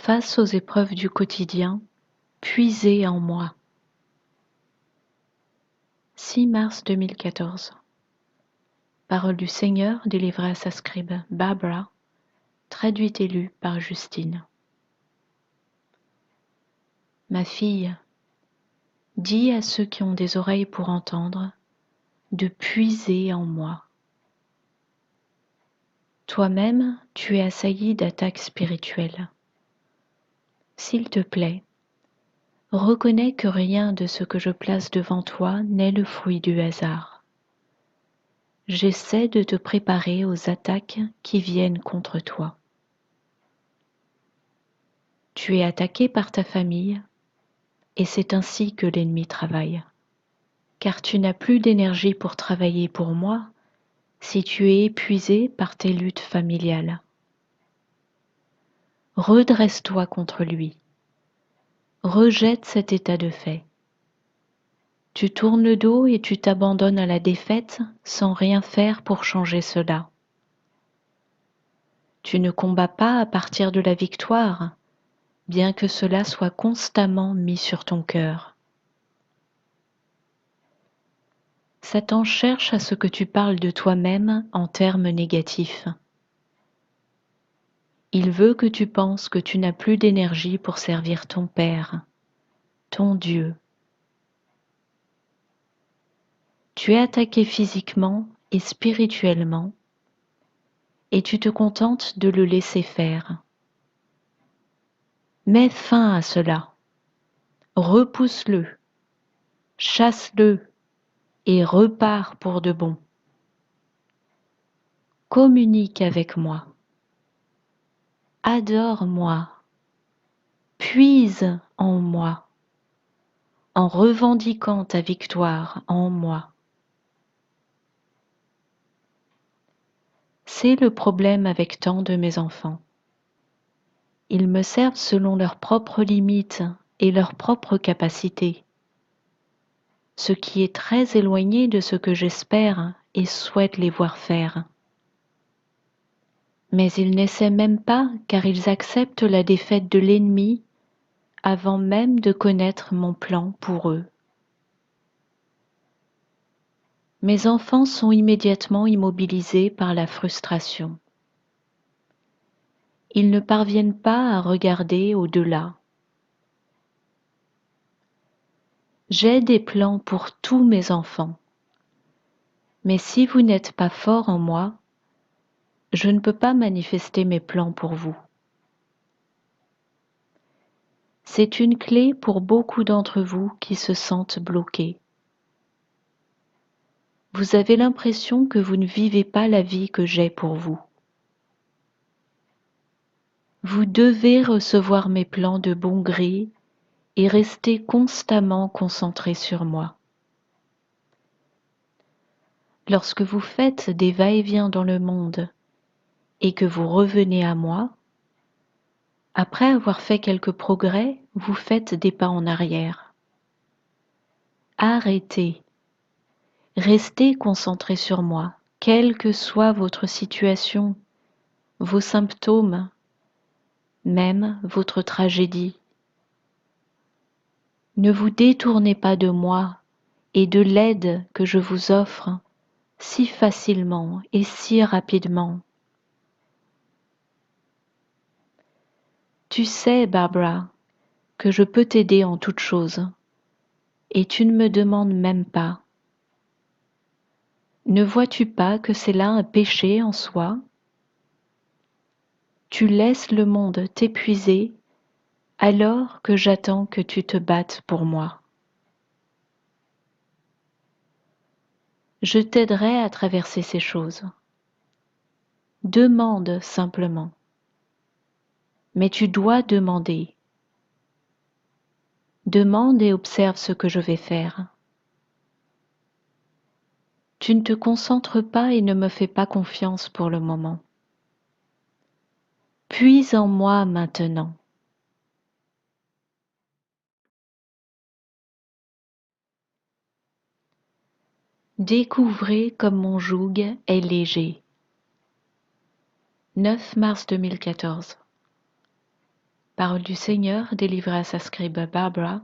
Face aux épreuves du quotidien, puisez en moi. 6 mars 2014. Parole du Seigneur délivrée à sa scribe Barbara, traduite et lue par Justine. Ma fille, dis à ceux qui ont des oreilles pour entendre de puiser en moi. Toi-même, tu es assailli d'attaques spirituelles. S'il te plaît, reconnais que rien de ce que je place devant toi n'est le fruit du hasard. J'essaie de te préparer aux attaques qui viennent contre toi. Tu es attaqué par ta famille et c'est ainsi que l'ennemi travaille. Car tu n'as plus d'énergie pour travailler pour moi si tu es épuisé par tes luttes familiales. Redresse-toi contre lui. Rejette cet état de fait. Tu tournes le dos et tu t'abandonnes à la défaite sans rien faire pour changer cela. Tu ne combats pas à partir de la victoire, bien que cela soit constamment mis sur ton cœur. Satan cherche à ce que tu parles de toi-même en termes négatifs. Il veut que tu penses que tu n'as plus d'énergie pour servir ton Père, ton Dieu. Tu es attaqué physiquement et spirituellement, et tu te contentes de le laisser faire. Mets fin à cela. Repousse-le, chasse-le et repars pour de bon. Communique avec moi. Adore-moi. Puise en moi, en revendiquant ta victoire en moi. C'est le problème avec tant de mes enfants. Ils me servent selon leurs propres limites et leurs propres capacités, ce qui est très éloigné de ce que j'espère et souhaite les voir faire. Mais ils n'essaient même pas car ils acceptent la défaite de l'ennemi avant même de connaître mon plan pour eux. Mes enfants sont immédiatement immobilisés par la frustration. Ils ne parviennent pas à regarder au-delà. J'ai des plans pour tous mes enfants, mais si vous n'êtes pas fort en moi, je ne peux pas manifester mes plans pour vous. C'est une clé pour beaucoup d'entre vous qui se sentent bloqués. Vous avez l'impression que vous ne vivez pas la vie que j'ai pour vous. Vous devez recevoir mes plans de bon gré et rester constamment concentré sur moi. Lorsque vous faites des va-et-vient dans le monde et que vous revenez à moi, après avoir fait quelques progrès, vous faites des pas en arrière. Arrêtez. Restez concentré sur moi, quelle que soit votre situation, vos symptômes, même votre tragédie. Ne vous détournez pas de moi et de l'aide que je vous offre si facilement et si rapidement. Tu sais, Barbara, que je peux t'aider en toutes choses, et tu ne me demandes même pas. Ne vois-tu pas que c'est là un péché en soi? Tu laisses le monde t'épuiser alors que j'attends que tu te battes pour moi. Je t'aiderai à traverser ces choses. Demande simplement. Mais tu dois demander. Demande et observe ce que je vais faire. Tu ne te concentres pas et ne me fais pas confiance pour le moment. Puise en moi maintenant. Découvrez comme mon joug est léger. 9 mars 2014. Parole du Seigneur délivrée à sa scribe Barbara,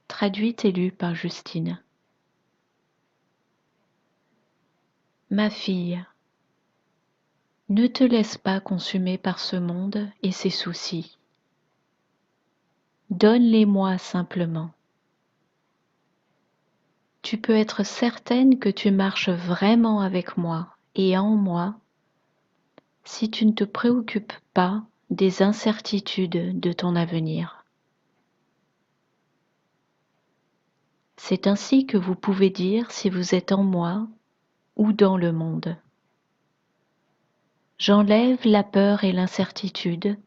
traduite et lue par Justine. Ma fille, ne te laisse pas consumer par ce monde et ses soucis. Donne-les-moi simplement. Tu peux être certaine que tu marches vraiment avec moi et en moi si tu ne te préoccupes pas des incertitudes de ton avenir. C'est ainsi que vous pouvez dire si vous êtes en moi ou dans le monde. J'enlève la peur et l'incertitude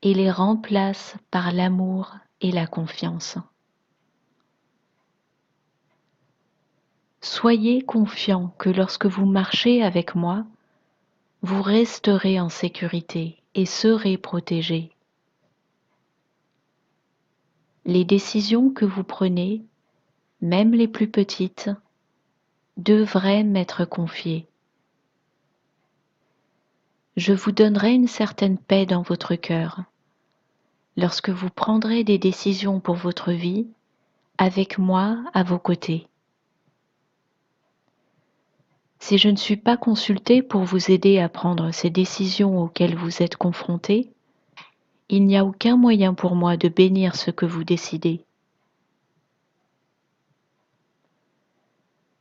et les remplace par l'amour et la confiance. Soyez confiants que lorsque vous marchez avec moi, vous resterez en sécurité et serez protégés. Les décisions que vous prenez, même les plus petites, devraient m'être confiées. Je vous donnerai une certaine paix dans votre cœur lorsque vous prendrez des décisions pour votre vie avec moi à vos côtés. Si je ne suis pas consultée pour vous aider à prendre ces décisions auxquelles vous êtes confrontés, il n'y a aucun moyen pour moi de bénir ce que vous décidez.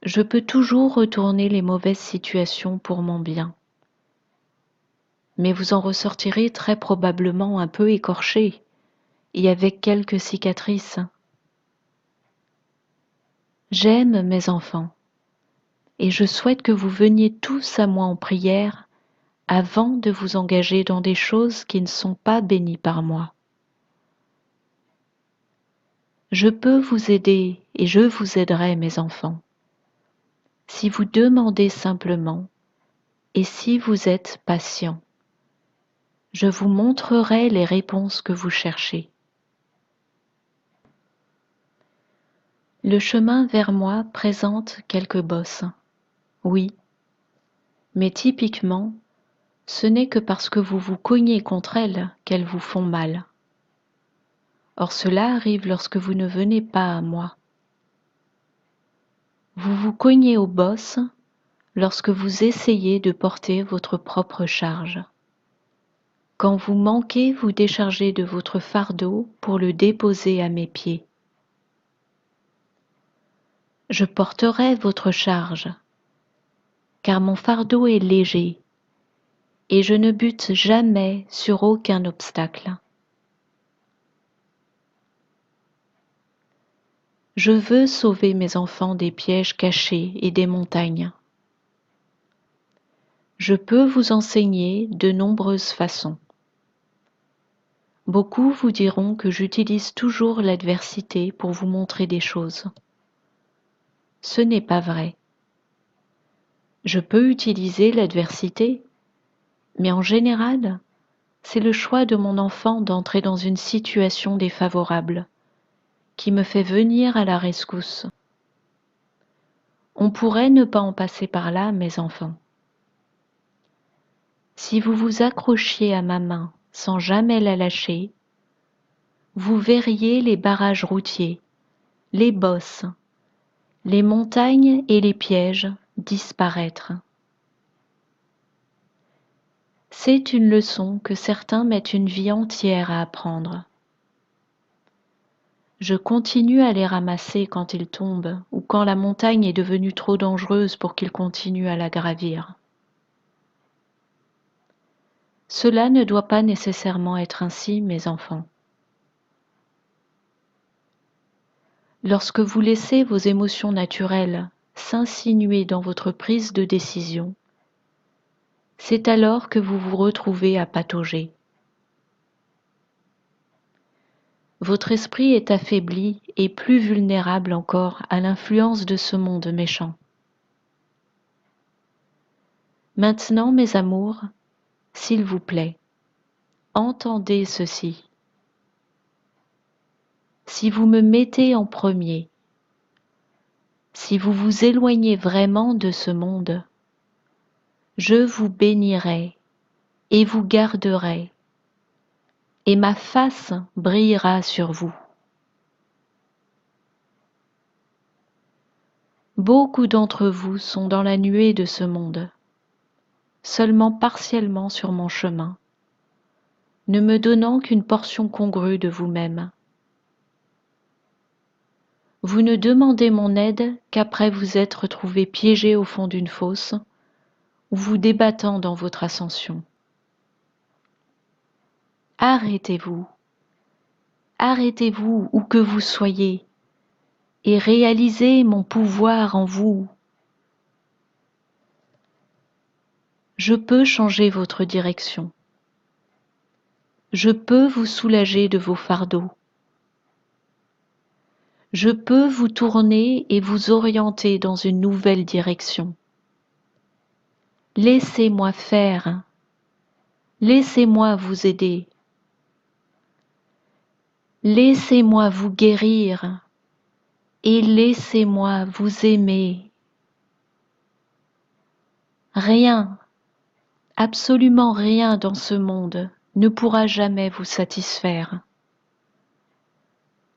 Je peux toujours retourner les mauvaises situations pour mon bien, mais vous en ressortirez très probablement un peu écorché et avec quelques cicatrices. J'aime mes enfants et je souhaite que vous veniez tous à moi en prière avant de vous engager dans des choses qui ne sont pas bénies par moi. Je peux vous aider et je vous aiderai, mes enfants, si vous demandez simplement et si vous êtes patients. Je vous montrerai les réponses que vous cherchez. Le chemin vers moi présente quelques bosses, oui, mais typiquement, ce n'est que parce que vous vous cognez contre elles qu'elles vous font mal. Or cela arrive lorsque vous ne venez pas à moi. Vous vous cognez aux bosses lorsque vous essayez de porter votre propre charge. Quand vous manquez vous décharger de votre fardeau pour le déposer à mes pieds. Je porterai votre charge, car mon fardeau est léger, et je ne bute jamais sur aucun obstacle. Je veux sauver mes enfants des pièges cachés et des montagnes. Je peux vous enseigner de nombreuses façons. Beaucoup vous diront que j'utilise toujours l'adversité pour vous montrer des choses. Ce n'est pas vrai. Je peux utiliser l'adversité, mais en général, c'est le choix de mon enfant d'entrer dans une situation défavorable qui me fait venir à la rescousse. On pourrait ne pas en passer par là, mes enfants. Si vous vous accrochiez à ma main sans jamais la lâcher, vous verriez les barrages routiers, les bosses, les montagnes et les pièges disparaître. C'est une leçon que certains mettent une vie entière à apprendre. Je continue à les ramasser quand ils tombent ou quand la montagne est devenue trop dangereuse pour qu'ils continuent à la gravir. Cela ne doit pas nécessairement être ainsi, mes enfants. Lorsque vous laissez vos émotions naturelles s'insinuer dans votre prise de décision, c'est alors que vous vous retrouvez à patauger. Votre esprit est affaibli et plus vulnérable encore à l'influence de ce monde méchant. Maintenant, mes amours, s'il vous plaît, entendez ceci. Si vous me mettez en premier, si vous vous éloignez vraiment de ce monde, je vous bénirai et vous garderai, et ma face brillera sur vous. Beaucoup d'entre vous sont dans la nuée de ce monde, seulement partiellement sur mon chemin, ne me donnant qu'une portion congrue de vous-même. Vous ne demandez mon aide qu'après vous être trouvé piégé au fond d'une fosse ou vous débattant dans votre ascension. Arrêtez-vous, arrêtez-vous où que vous soyez et réalisez mon pouvoir en vous. Je peux changer votre direction. Je peux vous soulager de vos fardeaux. Je peux vous tourner et vous orienter dans une nouvelle direction. Laissez-moi faire. Laissez-moi vous aider. Laissez-moi vous guérir et laissez-moi vous aimer. Rien, absolument rien dans ce monde ne pourra jamais vous satisfaire.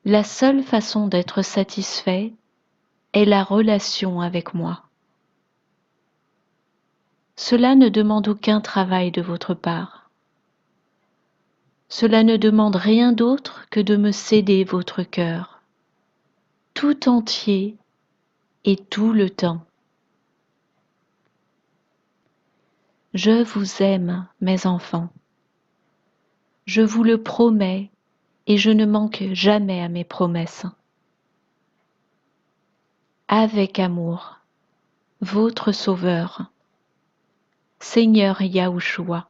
La seule façon d'être satisfait est la relation avec moi. Cela ne demande aucun travail de votre part. Cela ne demande rien d'autre que de me céder votre cœur, tout entier et tout le temps. Je vous aime, mes enfants. Je vous le promets et je ne manque jamais à mes promesses. Avec amour, votre Sauveur, Seigneur Yahushua.